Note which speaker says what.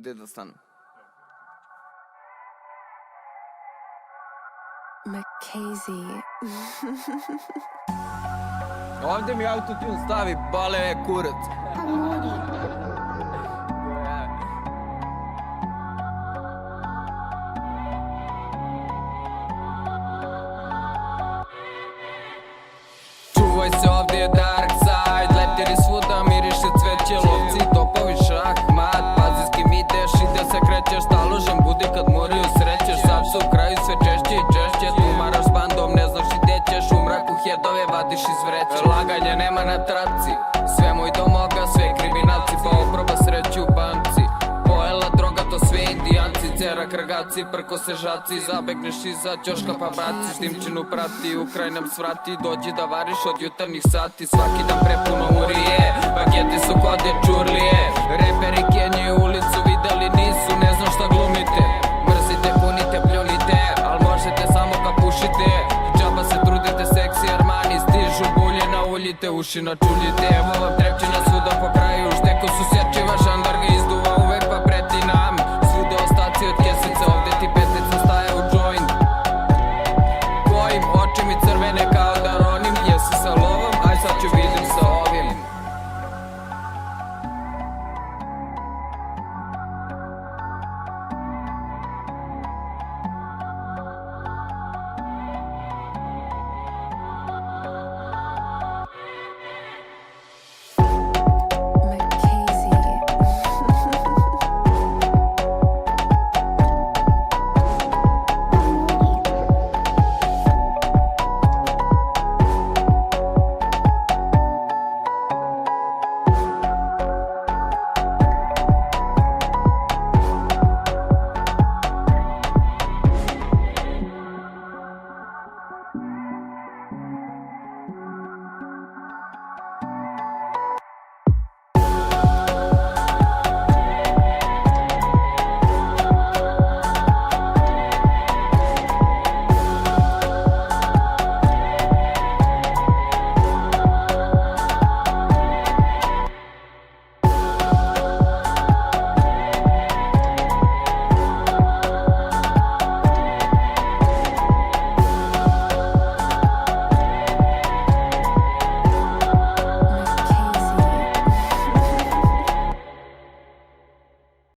Speaker 1: Gde da stanu?
Speaker 2: Mackenzie.
Speaker 1: Ovdje mi autotune stavi, bale kurac.
Speaker 3: Pa mori.
Speaker 1: Čuvaj se, ovdje je dark side. Leptiri svuda, miriše cveće, lovci, topovi, šahmat. Pazi s kim ideš i gde se krećeš. Staložen budi kad moraju srećeš. Sad su u kraju sve češće i češće. Tumaraš s bandom, ne znaš i gde ćeš. U mraku hedove vadiš iz vreće. Laganje nema na traci, sve moj domoga, sve kriminalci. Pa oproba sreću u banci. Pojela droga, to sve indijanci. Cera kragaci, prko se žaci. Zabegneš iza ćoška pa baci. Štimčinu prati, u kraj nam svrati. Dođi da variš od jutarnjih sati. Svaki dan prepuno urije, paketi su kod je čurlije. Reperi Kenije ulicu videli nisu, ne znam šta glumite. Mrzite, punite, pljunite, al možete samo kad pušite. Džaba se trudite, seksi Armani stižu bulje, nauljite, uši načuljite. Evo vam trepčina svuda po kraju, šteko su sječiva